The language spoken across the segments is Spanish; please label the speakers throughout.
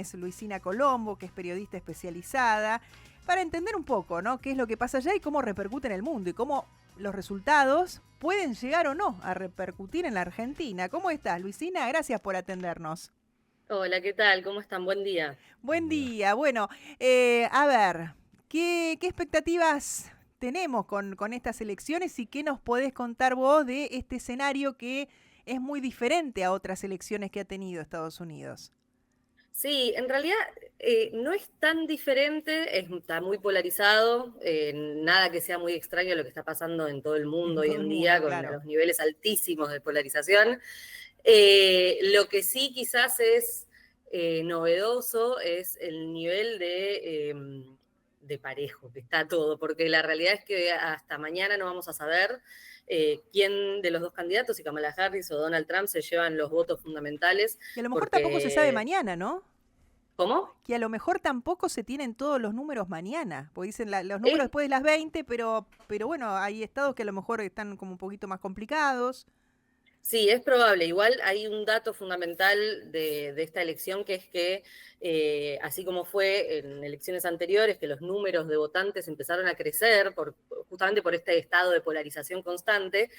Speaker 1: es Luisina Colombo, que es periodista especializada, para entender un poco, ¿no?, qué es lo que pasa allá y cómo repercute en el mundo y cómo los resultados pueden llegar o no a repercutir en la Argentina. ¿Cómo estás, Luisina? Gracias por atendernos.
Speaker 2: Hola, ¿qué tal? ¿Cómo están? Buen día.
Speaker 1: Buen día. Bueno, a ver, ¿qué expectativas tenemos con estas elecciones y qué nos podés contar vos de este escenario que es muy diferente a otras elecciones que ha tenido Estados Unidos?
Speaker 2: Sí, en realidad no es tan diferente, está muy polarizado, nada que sea muy extraño a lo que está pasando en todo el mundo
Speaker 1: En
Speaker 2: hoy
Speaker 1: todo el
Speaker 2: en día,
Speaker 1: mundo,
Speaker 2: con
Speaker 1: claro.
Speaker 2: los niveles altísimos de polarización. Lo que sí quizás es novedoso es el nivel de parejo que está todo, porque la realidad es que hasta mañana no vamos a saber quién de los dos candidatos, si Kamala Harris o Donald Trump, se llevan los votos fundamentales,
Speaker 1: Y a lo mejor tampoco se sabe
Speaker 2: porque...
Speaker 1: mañana, ¿no?
Speaker 2: ¿Cómo?
Speaker 1: Que a lo mejor tampoco se tienen todos los números mañana, porque dicen los números
Speaker 2: Es
Speaker 1: después de las 20, pero bueno, hay estados que a lo mejor están como un poquito más complicados.
Speaker 2: Sí, es probable. Igual hay un dato fundamental de esta elección, que es que, así como fue en elecciones anteriores, que los números de votantes empezaron a crecer justamente por este estado de polarización constante,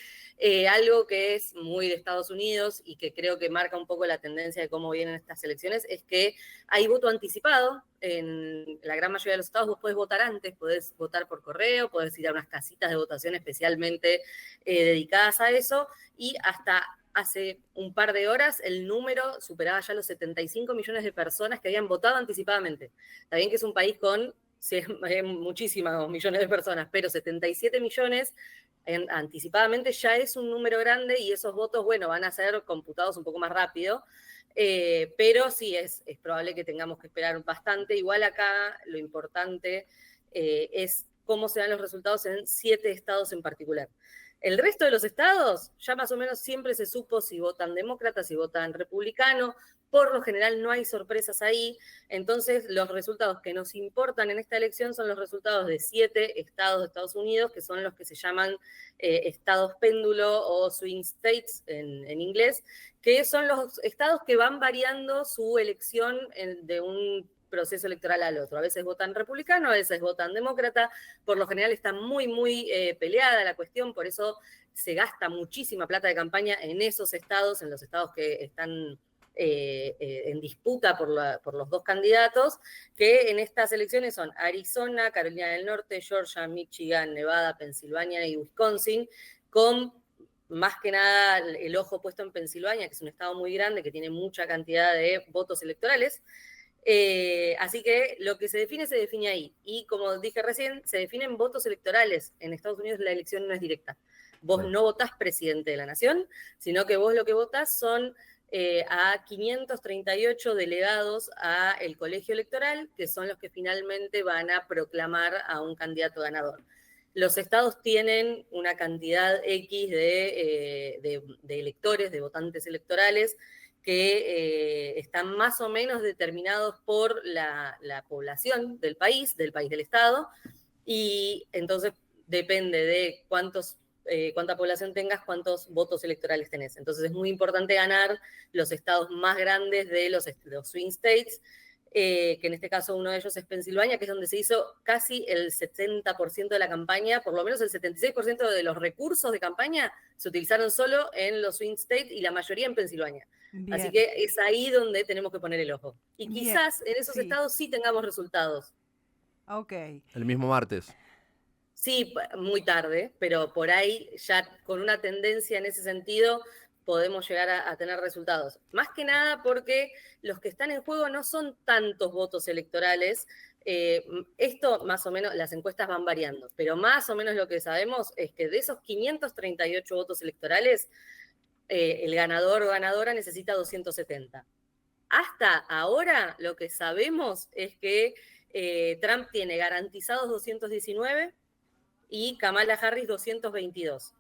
Speaker 2: algo que es muy de Estados Unidos y que creo que marca un poco la tendencia de cómo vienen estas elecciones, es que hay voto anticipado. En la gran mayoría de los estados vos podés votar antes, podés votar por correo, podés ir a unas casitas de votación especialmente dedicadas a eso, y hasta hace un par de horas el número superaba ya los 75 millones de personas que habían votado anticipadamente. Está bien que es un país con muchísimos millones de personas, pero 77 millones anticipadamente ya es un número grande, y esos votos, bueno, van a ser computados un poco más rápido. Pero sí, es probable que tengamos que esperar bastante. Igual acá lo importante es cómo se dan los resultados en 7 estados en particular. El resto de los estados, ya más o menos siempre se supo si votan demócratas, si votan republicano. Por lo general no hay sorpresas ahí. Entonces, los resultados que nos importan en esta elección son los resultados de 7 estados de Estados Unidos, que son los que se llaman estados péndulo o swing states en inglés, que son los estados que van variando su elección de un proceso electoral al otro. A veces votan republicano, a veces votan demócrata. Por lo general está muy peleada la cuestión, por eso se gasta muchísima plata de campaña en esos estados, en los estados que están en disputa por los dos candidatos, que en estas elecciones son Arizona, Carolina del Norte, Georgia, Michigan, Nevada, Pensilvania y Wisconsin, con más que nada el ojo puesto en Pensilvania, que es un estado muy grande, que tiene mucha cantidad de votos electorales. Así que lo que se define ahí. Y como dije recién, se definen votos electorales. En Estados Unidos la elección no es directa. Vos
Speaker 3: Claro.
Speaker 2: no votás presidente de la nación, sino que vos lo que votás son a 538 delegados a el colegio electoral, que son los que finalmente van a proclamar a un candidato ganador. Los estados tienen una cantidad X de electores, de votantes electorales, que están más o menos determinados por la población del país del Estado, y entonces depende de cuánta población tengas, cuántos votos electorales tenés. Entonces es muy importante ganar los estados más grandes de los swing states, que en este caso uno de ellos es Pensilvania, que es donde se hizo casi el 70% de la campaña. Por lo menos el 76% de los recursos de campaña se utilizaron solo en los swing states y la mayoría en Pensilvania. Así
Speaker 1: Bien,
Speaker 2: que es ahí donde tenemos que poner el ojo. Y
Speaker 1: bien,
Speaker 2: quizás en esos
Speaker 1: sí,
Speaker 2: estados sí tengamos resultados.
Speaker 1: ok.
Speaker 3: El mismo martes.
Speaker 2: Sí, muy tarde, pero por ahí ya con una tendencia en ese sentido podemos llegar a tener resultados. Más que nada porque los que están en juego no son tantos votos electorales. Esto más o menos, las encuestas van variando, pero más o menos lo que sabemos es que de esos 538 votos electorales, el ganador o ganadora necesita 270. Hasta ahora lo que sabemos es que Trump tiene garantizados 219 y Kamala Harris 222.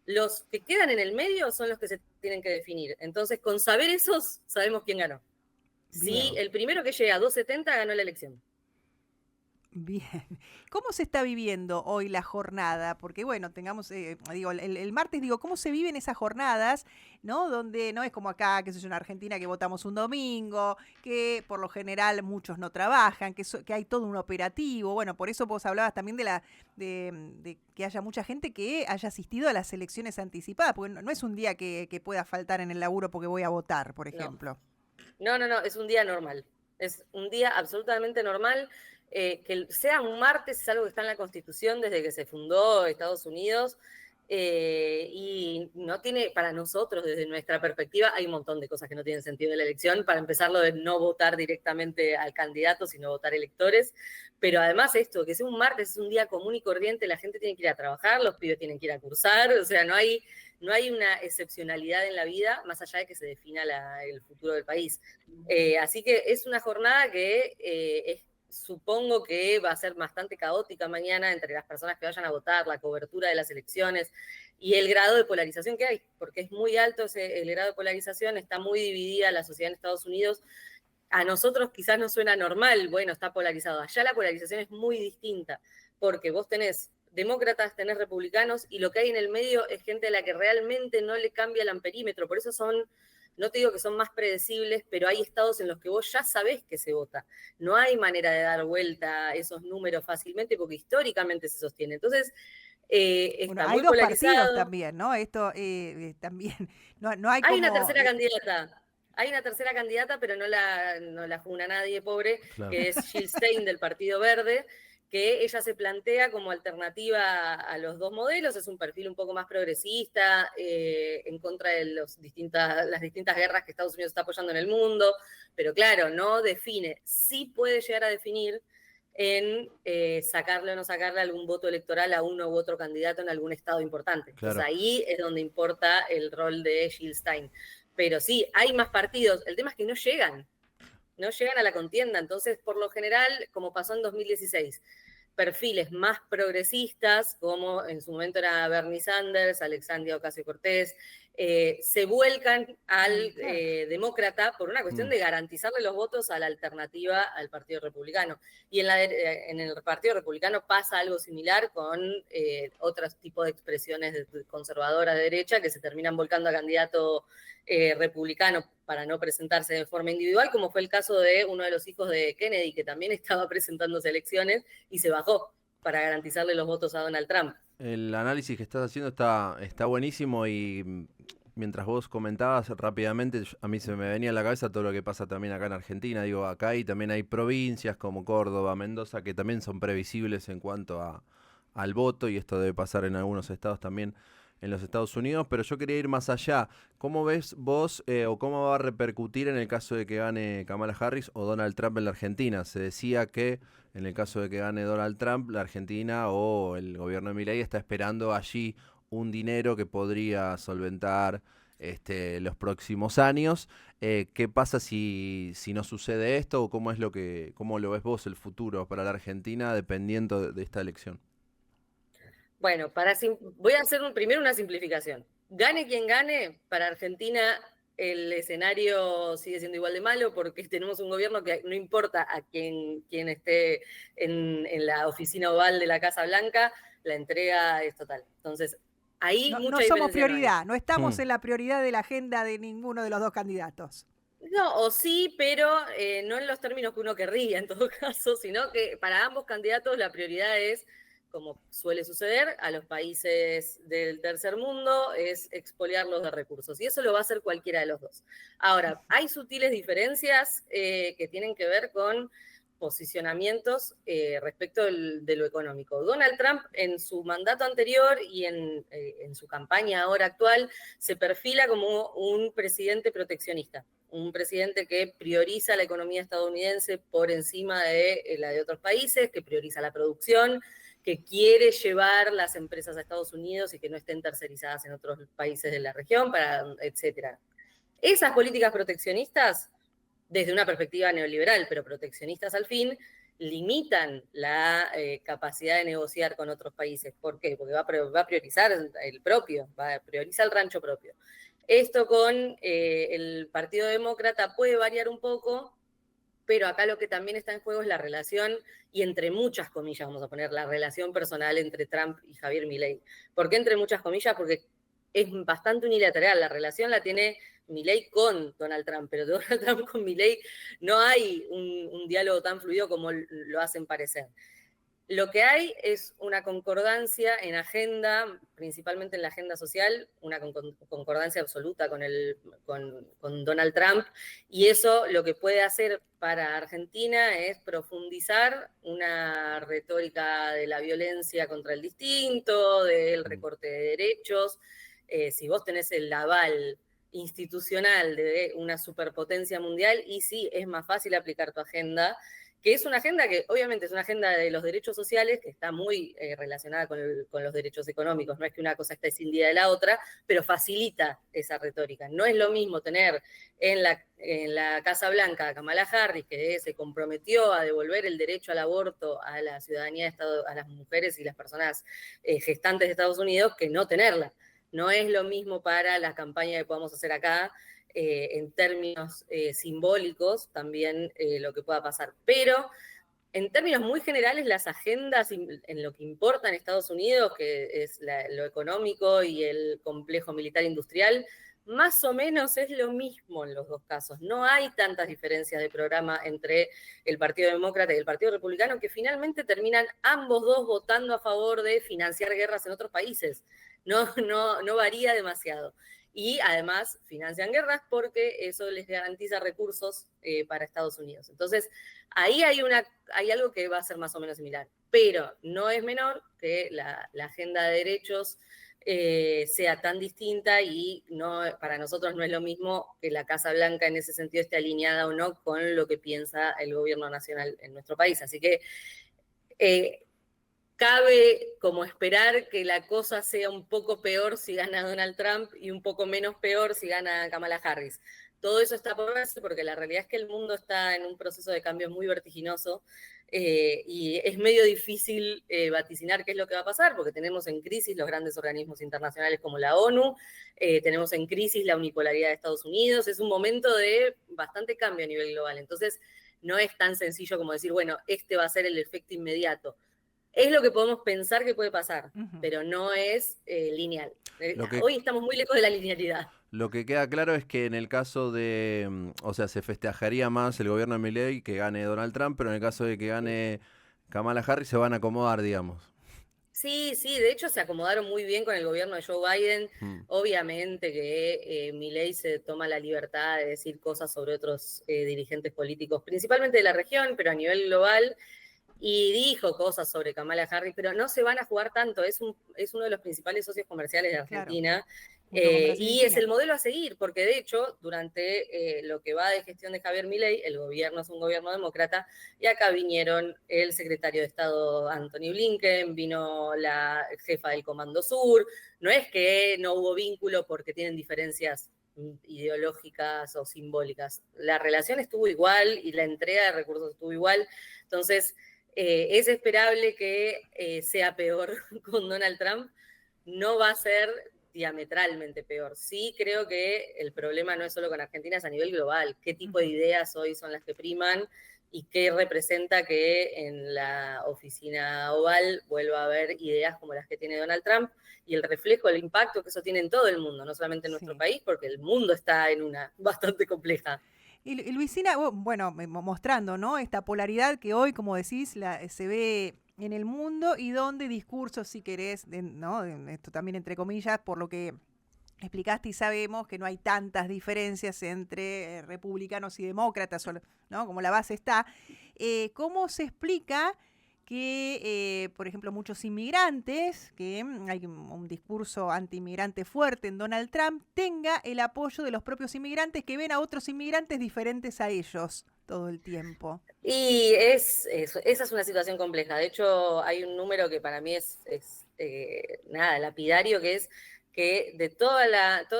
Speaker 2: Los que quedan en el medio son los que se tienen que definir. Entonces, con saber esos, sabemos quién ganó. Si
Speaker 1: Bien.
Speaker 3: Claro.
Speaker 2: el primero que llega a 270 ganó la elección.
Speaker 1: Bien. ¿Cómo se está viviendo hoy la jornada? Porque bueno, tengamos, digo, el martes, digo, ¿cómo se viven esas jornadas, ¿no? Donde no es como acá, que sé yo, en Argentina, que votamos un domingo, que por lo general muchos no trabajan, que hay todo un operativo. Bueno, por eso vos hablabas también de que haya mucha gente que haya asistido a las elecciones anticipadas, porque no es un día que pueda faltar en el laburo porque voy a votar, por
Speaker 2: No,
Speaker 1: ejemplo.
Speaker 2: no, es un día normal. Es un día absolutamente normal. Que sea un martes es algo que está en la Constitución desde que se fundó Estados Unidos. Y no tiene, para nosotros, desde nuestra perspectiva, hay un montón de cosas que no tienen sentido en la elección. Para empezar, lo de no votar directamente al candidato, sino votar electores. Pero además esto, que sea un martes, es un día común y corriente, la gente tiene que ir a trabajar, los pibes tienen que ir a cursar, o sea, no hay una excepcionalidad en la vida, más allá de que se defina el futuro del país. Así que es una jornada que supongo que va a ser bastante caótica mañana entre las personas que vayan a votar, la cobertura de las elecciones y el grado de polarización que hay, porque es muy alto el grado de polarización, está muy dividida la sociedad en Estados Unidos. A nosotros quizás nos suena normal, bueno, está polarizado. Allá la polarización es muy distinta, porque vos tenés demócratas, tenés republicanos, y lo que hay en el medio es gente a la que realmente no le cambia el amperímetro. Por eso no te digo que son más predecibles, pero hay estados en los que vos ya sabés que se vota. No hay manera de dar vuelta a esos números fácilmente, porque históricamente se sostiene. Entonces,
Speaker 1: Bueno,
Speaker 2: está
Speaker 1: hay
Speaker 2: muy
Speaker 1: dos partidos
Speaker 2: polarizado.
Speaker 1: también, ¿no? Esto también, no hay
Speaker 2: Hay una
Speaker 1: como...
Speaker 2: tercera candidata. Hay una tercera candidata, pero no la funa nadie, pobre,
Speaker 3: Claro.
Speaker 2: que es Jill Stein del Partido Verde, que ella se plantea como alternativa a los dos modelos. Es un perfil un poco más progresista, en contra de las distintas guerras que Estados Unidos está apoyando en el mundo, pero claro, no define. Sí puede llegar a definir en sacarle o no sacarle algún voto electoral a uno u otro candidato en algún estado importante. Entonces
Speaker 3: Claro.
Speaker 2: ahí es donde importa el rol de Jill Stein. Pero sí, hay más partidos. El tema es que no llegan a la contienda. Entonces, por lo general, como pasó en 2016, perfiles más progresistas, como en su momento era Bernie Sanders, Alexandria Ocasio-Cortez, se vuelcan al
Speaker 1: Claro.
Speaker 2: demócrata por una cuestión de garantizarle los votos a la alternativa al Partido Republicano. Y en el Partido Republicano pasa algo similar con otros tipos de expresiones conservadoras de derecha que se terminan volcando a candidato republicano para no presentarse de forma individual, como fue el caso de uno de los hijos de Kennedy, que también estaba presentándose a elecciones y se bajó para garantizarle los votos a Donald Trump.
Speaker 3: El análisis que estás haciendo está buenísimo y mientras vos comentabas rápidamente, a mí se me venía a la cabeza todo lo que pasa también acá en Argentina. Digo, acá también hay provincias como Córdoba, Mendoza, que también son previsibles en cuanto al voto, y esto debe pasar en algunos estados también en los Estados Unidos, pero yo quería ir más allá. ¿Cómo ves vos o cómo va a repercutir en el caso de que gane Kamala Harris o Donald Trump en la Argentina? Se decía que en el caso de que gane Donald Trump, la Argentina o el gobierno de Milei está esperando allí un dinero que podría solventar los próximos años. ¿Qué pasa si no sucede esto, o cómo lo ves vos el futuro para la Argentina dependiendo de esta elección?
Speaker 2: Bueno, voy a hacer primero una simplificación. Gane quien gane, para Argentina el escenario sigue siendo igual de malo, porque tenemos un gobierno que no importa a quién esté en la oficina oval de la Casa Blanca, la entrega es total. Entonces, ahí
Speaker 1: No
Speaker 2: mucha
Speaker 1: somos
Speaker 2: diferencia no hay.
Speaker 1: prioridad, no estamos en la prioridad de la agenda de ninguno de los dos candidatos.
Speaker 2: No, o sí, pero no en los términos que uno querría en todo caso, sino que para ambos candidatos la prioridad es, como suele suceder a los países del tercer mundo, es expoliarlos de recursos. Y eso lo va a hacer cualquiera de los dos. Ahora, hay sutiles diferencias que tienen que ver con posicionamientos respecto de lo económico. Donald Trump en su mandato anterior y en su campaña ahora actual se perfila como un presidente proteccionista, un presidente que prioriza la economía estadounidense por encima de la de otros países, que prioriza la producción, que quiere llevar las empresas a Estados Unidos y que no estén tercerizadas en otros países de la región, etcétera. Esas políticas proteccionistas, desde una perspectiva neoliberal, pero proteccionistas al fin, limitan la capacidad de negociar con otros países. ¿Por qué? Porque va a priorizar el propio, va a priorizar el rancho propio. Esto con el Partido Demócrata puede variar un poco, pero acá lo que también está en juego es la relación, y entre muchas comillas vamos a poner, la relación personal entre Trump y Javier Milei. ¿Por qué entre muchas comillas? Porque es bastante unilateral, la relación la tiene Milei con Donald Trump, pero Donald Trump con Milei no hay un diálogo tan fluido como lo hacen parecer. Lo que hay es una concordancia en agenda, principalmente en la agenda social, una concordancia absoluta con Donald Trump, y eso lo que puede hacer para Argentina es profundizar una retórica de la violencia contra el distinto, del recorte de derechos. Si vos tenés el aval institucional de una superpotencia mundial, y sí, es más fácil aplicar tu agenda, que es una agenda que obviamente es una agenda de los derechos sociales, que está muy relacionada con los derechos económicos, no es que una cosa esté escindida de la otra, pero facilita esa retórica. No es lo mismo tener en la Casa Blanca a Kamala Harris, que se comprometió a devolver el derecho al aborto a la ciudadanía de Estado, a las mujeres y las personas gestantes de Estados Unidos, que no tenerla. No es lo mismo para la campaña que podamos hacer acá, en términos simbólicos también lo que pueda pasar. Pero en términos muy generales, las agendas en lo que importa en Estados Unidos, que es lo económico y el complejo militar industrial, más o menos es lo mismo en los dos casos. No hay tantas diferencias de programa entre el Partido Demócrata y el Partido Republicano, que finalmente terminan ambos dos votando a favor de financiar guerras en otros países. No varía demasiado. Y además financian guerras porque eso les garantiza recursos para Estados Unidos. Entonces, ahí hay algo que va a ser más o menos similar, pero no es menor que la agenda de derechos sea tan distinta, y para nosotros no es lo mismo que la Casa Blanca en ese sentido esté alineada o no con lo que piensa el gobierno nacional en nuestro país. Así que cabe como esperar que la cosa sea un poco peor si gana Donald Trump y un poco menos peor si gana Kamala Harris. Todo eso está por verse, porque la realidad es que el mundo está en un proceso de cambio muy vertiginoso, y es medio difícil vaticinar qué es lo que va a pasar, porque tenemos en crisis los grandes organismos internacionales como la ONU, tenemos en crisis la unipolaridad de Estados Unidos, es un momento de bastante cambio a nivel global. Entonces, no es tan sencillo como decir, bueno, este va a ser el efecto inmediato. Es lo que podemos pensar que puede pasar, pero no es lineal. Hoy estamos muy lejos de la linealidad.
Speaker 3: Lo que queda claro es que en el caso de, o sea, se festejaría más el gobierno de Milei que gane Donald Trump, pero en el caso de que gane Kamala Harris se van a acomodar, digamos.
Speaker 2: Sí, de hecho se acomodaron muy bien con el gobierno de Joe Biden. Obviamente que Milei se toma la libertad de decir cosas sobre otros dirigentes políticos, principalmente de la región, pero a nivel global, y dijo cosas sobre Kamala Harris, pero no se van a jugar tanto. Es uno de los principales socios comerciales de Argentina.
Speaker 1: Claro.
Speaker 2: Y es el modelo a seguir, porque de hecho, durante lo que va de gestión de Javier Milei, el gobierno es un gobierno demócrata, y acá vinieron el secretario de Estado Anthony Blinken, vino la jefa del Comando Sur. No es que no hubo vínculo porque tienen diferencias ideológicas o simbólicas. La relación estuvo igual y la entrega de recursos estuvo igual. Entonces, es esperable que sea peor con Donald Trump. No va a ser diametralmente peor. Sí creo que el problema no es solo con Argentina, es a nivel global. ¿Qué tipo de ideas hoy son las que priman y qué representa que en la oficina oval vuelva a haber ideas como las que tiene Donald Trump, y el reflejo, el impacto que eso tiene en todo el mundo, no solamente en nuestro país, porque el mundo está en una bastante compleja.
Speaker 1: Y Luisina, bueno, mostrando, ¿no?, esta polaridad que hoy, como decís, se ve en el mundo, y donde discursos, si querés, ¿no?, esto también entre comillas, por lo que explicaste, y sabemos que no hay tantas diferencias entre republicanos y demócratas, ¿no?, como la base está. ¿Cómo se explica que, por ejemplo, muchos inmigrantes, que hay un discurso anti-inmigrante fuerte en Donald Trump, tenga el apoyo de los propios inmigrantes, que ven a otros inmigrantes diferentes a ellos todo el tiempo?
Speaker 2: Y esa es una situación compleja. De hecho, hay un número que para mí es lapidario, que es que de todos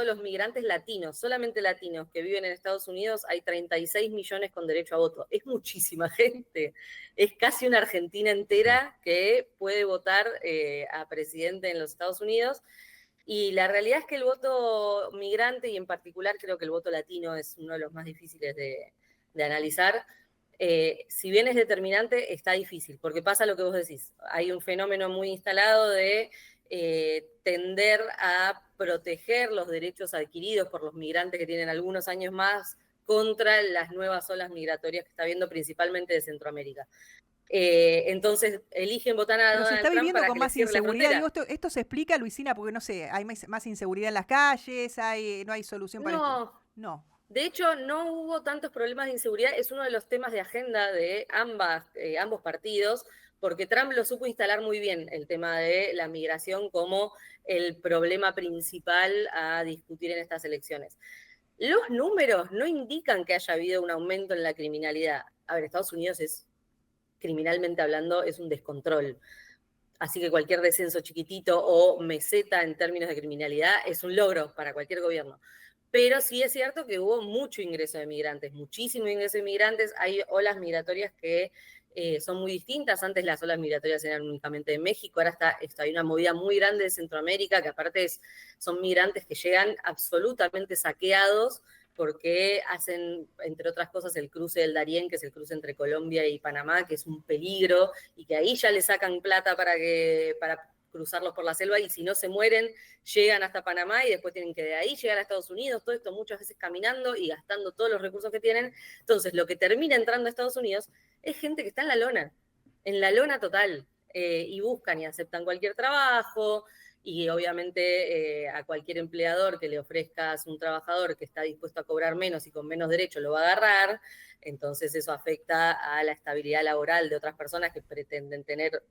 Speaker 2: los migrantes latinos, solamente latinos que viven en Estados Unidos, hay 36 millones con derecho a voto. Es muchísima gente. Es casi una Argentina entera que puede votar a presidente en los Estados Unidos. Y la realidad es que el voto migrante, y en particular creo que el voto latino, es uno de los más difíciles de analizar. Si bien es determinante, está difícil, porque pasa lo que vos decís. Hay un fenómeno muy instalado de tender a proteger los derechos adquiridos por los migrantes que tienen algunos años más contra las nuevas olas migratorias que está habiendo principalmente de Centroamérica. Entonces eligen votar a
Speaker 1: Pero se
Speaker 2: Donald
Speaker 1: está
Speaker 2: Trump
Speaker 1: viviendo
Speaker 2: para
Speaker 1: con
Speaker 2: que les
Speaker 1: más
Speaker 2: cierre la
Speaker 1: inseguridad. Digo,
Speaker 2: frontera.
Speaker 1: esto se explica, Luisina, porque no sé, hay más inseguridad en las calles, no hay solución para esto.
Speaker 2: No,
Speaker 1: No.
Speaker 2: de hecho, no hubo tantos problemas de inseguridad. Es uno de los temas de agenda de ambos partidos, porque Trump lo supo instalar muy bien, el tema de la migración como el problema principal a discutir en estas elecciones. Los números no indican que haya habido un aumento en la criminalidad. A ver, Estados Unidos es, criminalmente hablando, es un descontrol. Así que cualquier descenso chiquitito o meseta en términos de criminalidad es un logro para cualquier gobierno. Pero sí es cierto que hubo mucho ingreso de migrantes, muchísimo ingreso de migrantes. Hay olas migratorias que son muy distintas. Antes las olas migratorias eran únicamente de México, ahora hay una movida muy grande de Centroamérica, que aparte son migrantes que llegan absolutamente saqueados porque hacen, entre otras cosas, el cruce del Darién, que es el cruce entre Colombia y Panamá, que es un peligro, y que ahí ya le sacan plata para cruzarlos por la selva, y si no se mueren, llegan hasta Panamá y después tienen que de ahí llegar a Estados Unidos, todo esto muchas veces caminando y gastando todos los recursos que tienen. Entonces, lo que termina entrando a Estados Unidos es gente que está en la lona total, y buscan y aceptan cualquier trabajo, y obviamente a cualquier empleador que le ofrezcas un trabajador que está dispuesto a cobrar menos y con menos derecho lo va a agarrar. Entonces eso afecta a la estabilidad laboral de otras personas que pretenden tener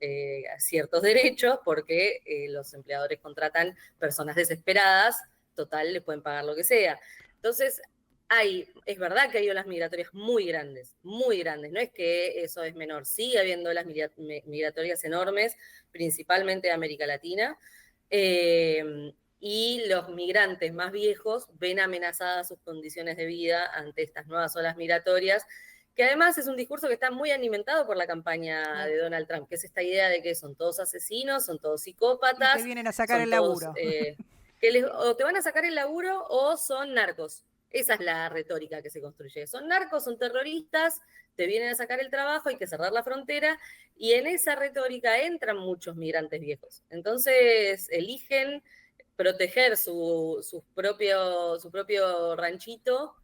Speaker 2: ciertos derechos, porque los empleadores contratan personas desesperadas, total, les pueden pagar lo que sea. Entonces, es verdad que hay olas migratorias muy grandes, no es que eso es menor, sigue habiendo olas migratorias enormes, principalmente de América Latina, y los migrantes más viejos ven amenazadas sus condiciones de vida ante estas nuevas olas migratorias, que además es un discurso que está muy alimentado por la campaña de Donald Trump, que es esta idea de que son todos asesinos, son todos psicópatas,
Speaker 1: Y te vienen a sacar
Speaker 2: son
Speaker 1: el
Speaker 2: todos
Speaker 1: laburo.
Speaker 2: o te van a sacar el laburo o son narcos. Esa es la retórica que se construye. Son narcos, son terroristas, te vienen a sacar el trabajo, hay que cerrar la frontera, y en esa retórica entran muchos migrantes viejos. Entonces eligen proteger su propio ranchito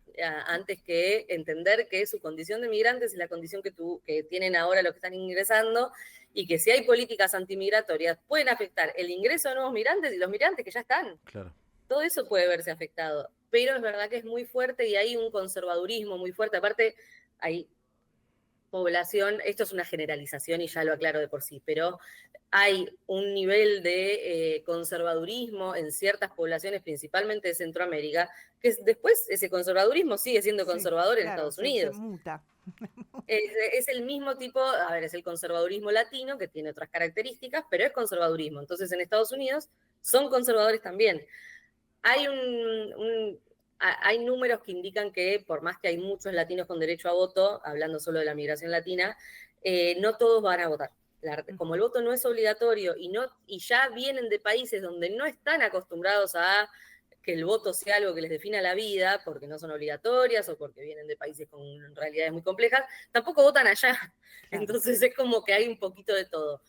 Speaker 2: antes que entender que su condición de migrantes es la condición que tienen ahora los que están ingresando, y que si hay políticas antimigratorias pueden afectar el ingreso de nuevos migrantes y los migrantes que ya están.
Speaker 3: Claro.
Speaker 2: Todo eso puede verse afectado, pero es verdad que es muy fuerte y hay un conservadurismo muy fuerte. Aparte, hay población, esto es una generalización y ya lo aclaro de por sí, pero hay un nivel de conservadurismo en ciertas poblaciones, principalmente de Centroamérica, que después ese conservadurismo sigue siendo conservador en
Speaker 1: Claro,
Speaker 2: Estados
Speaker 1: se
Speaker 2: Unidos.
Speaker 1: muta.
Speaker 2: Es el mismo tipo, a ver, es el conservadurismo latino, que tiene otras características, pero es conservadurismo. Entonces, en Estados Unidos son conservadores también. Hay hay números que indican que, por más que hay muchos latinos con derecho a voto, hablando solo de la migración latina, no todos van a votar. Como el voto no es obligatorio y ya vienen de países donde no están acostumbrados a que el voto sea algo que les defina la vida, porque no son obligatorias o porque vienen de países con realidades muy complejas, tampoco votan allá.
Speaker 1: Claro.
Speaker 2: Entonces es como que hay un poquito de todo.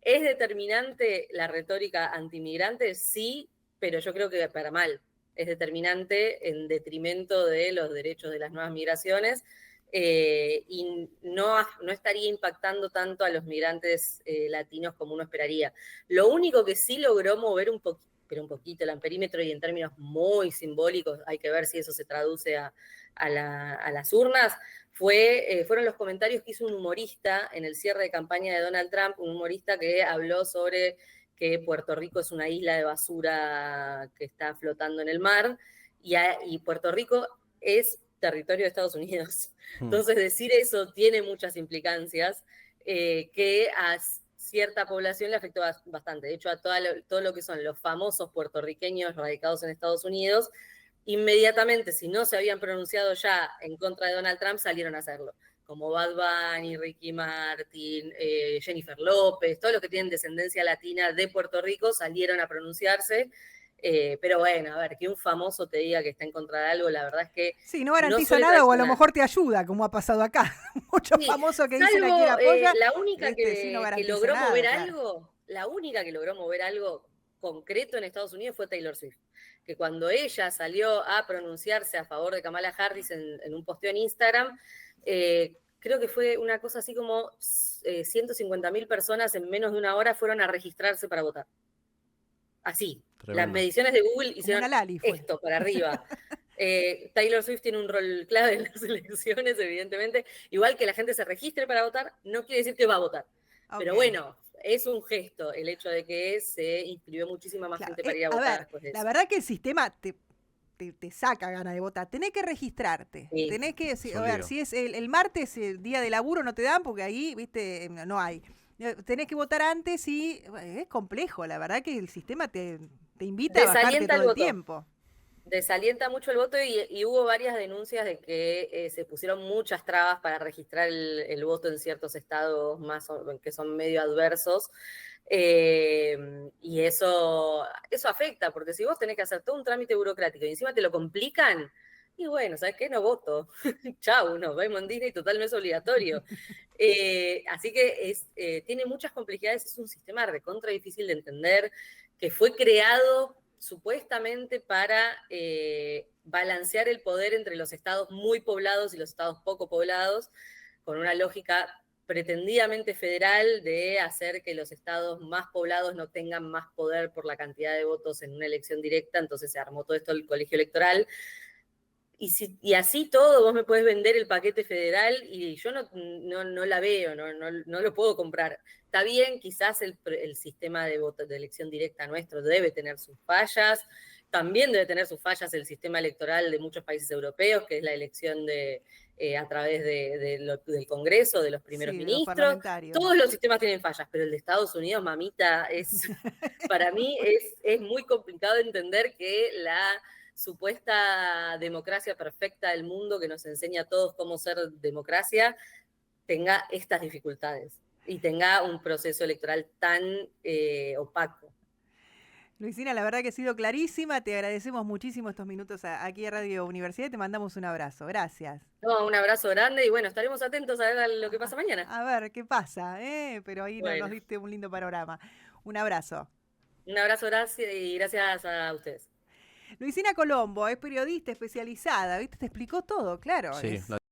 Speaker 2: ¿Es determinante la retórica antimigrante? Sí, pero yo creo que para mal. Es determinante en detrimento de los derechos de las nuevas migraciones, y no estaría impactando tanto a los migrantes latinos como uno esperaría. Lo único que sí logró mover un poquito el amperímetro, y en términos muy simbólicos, hay que ver si eso se traduce a las urnas, fueron los comentarios que hizo un humorista en el cierre de campaña de Donald Trump, un humorista que habló sobre que Puerto Rico es una isla de basura que está flotando en el mar, y Puerto Rico es territorio de Estados Unidos. Entonces, decir eso tiene muchas implicancias que a cierta población le afectó bastante. De hecho, a todo lo que son los famosos puertorriqueños radicados en Estados Unidos, inmediatamente, si no se habían pronunciado ya en contra de Donald Trump, salieron a hacerlo. Como Bad Bunny, Ricky Martin, Jennifer López, todos los que tienen descendencia latina de Puerto Rico salieron a pronunciarse, Pero bueno, a ver, que un famoso te diga que está en contra de algo, la verdad es que
Speaker 1: Sí, no
Speaker 2: no
Speaker 1: garantiza
Speaker 2: suele
Speaker 1: nada o a lo
Speaker 2: traicionar.
Speaker 1: mejor te ayuda, como ha pasado acá. Muchos
Speaker 2: Sí,
Speaker 1: famosos que dicen a quién
Speaker 2: salvo
Speaker 1: apoya,
Speaker 2: la única
Speaker 1: sí, no
Speaker 2: que
Speaker 1: garantiza
Speaker 2: logró
Speaker 1: nada,
Speaker 2: mover
Speaker 1: claro.
Speaker 2: algo, la única que logró mover algo concreto en Estados Unidos fue Taylor Swift. Que cuando ella salió a pronunciarse a favor de Kamala Harris en un posteo en Instagram, creo que fue una cosa así como 150.000 personas en menos de una hora fueron a registrarse para votar. Así. Las
Speaker 3: Tremendo.
Speaker 2: mediciones de Google
Speaker 1: Como
Speaker 2: hicieron
Speaker 1: una Lali fue.
Speaker 2: esto para arriba. Taylor Swift tiene un rol clave en las elecciones, evidentemente. Igual que la gente se registre para votar, no quiere decir que va a votar. Pero
Speaker 1: Ok.
Speaker 2: bueno, es un gesto el hecho de que se inscribió muchísima más
Speaker 1: Claro,
Speaker 2: gente para ir a
Speaker 1: a
Speaker 2: votar
Speaker 1: ver,
Speaker 2: después de
Speaker 1: la
Speaker 2: eso.
Speaker 1: verdad que el sistema te saca ganas de votar. Tenés que registrarte.
Speaker 2: Sí.
Speaker 1: Tenés que,
Speaker 3: Es
Speaker 1: a
Speaker 3: un
Speaker 1: ver,
Speaker 3: lío.
Speaker 1: si es el martes, el día de laburo no te dan porque ahí, viste, no hay. Tenés que votar antes y es complejo. La verdad que el sistema te invita a bajarte
Speaker 2: Desalienta el
Speaker 1: todo el
Speaker 2: voto.
Speaker 1: tiempo.
Speaker 2: Desalienta mucho el voto y hubo varias denuncias de que se pusieron muchas trabas para registrar el voto en ciertos estados más que son medio adversos. Y eso afecta, porque si vos tenés que hacer todo un trámite burocrático y encima te lo complican, y bueno, ¿sabes qué? No voto. Chau, nos vemos en Disney, total no es obligatorio. Así que tiene muchas complejidades, es un sistema recontra difícil de entender, que fue creado supuestamente para balancear el poder entre los estados muy poblados y los estados poco poblados, con una lógica pretendidamente federal de hacer que los estados más poblados no tengan más poder por la cantidad de votos en una elección directa, entonces se armó todo esto el colegio electoral. Y así todo, vos me podés vender el paquete federal y yo no la veo, no lo puedo comprar. Está bien, quizás el sistema de voto, de elección directa nuestro debe tener sus fallas, también debe tener sus fallas el sistema electoral de muchos países europeos, que es la elección a través del Congreso, de los primeros
Speaker 1: Sí, de los
Speaker 2: ministros.
Speaker 1: parlamentarios.
Speaker 2: Todos los sistemas tienen fallas, pero el de Estados Unidos, mamita, para mí es muy complicado entender que la supuesta democracia perfecta del mundo que nos enseña a todos cómo ser democracia, tenga estas dificultades y tenga un proceso electoral tan opaco.
Speaker 1: Luisina, la verdad que ha sido clarísima. Te agradecemos muchísimo estos minutos aquí a Radio Universidad y te mandamos un abrazo. Gracias.
Speaker 2: No, un abrazo grande y bueno, estaremos atentos a ver lo que pasa mañana.
Speaker 1: A ver qué pasa, ¿eh? Pero ahí nos
Speaker 2: Bueno,
Speaker 1: diste un lindo panorama. Un abrazo.
Speaker 2: un abrazo, gracias y gracias a ustedes.
Speaker 1: Luisina Colombo es periodista especializada, ¿viste? Te explicó todo, claro.
Speaker 3: Sí,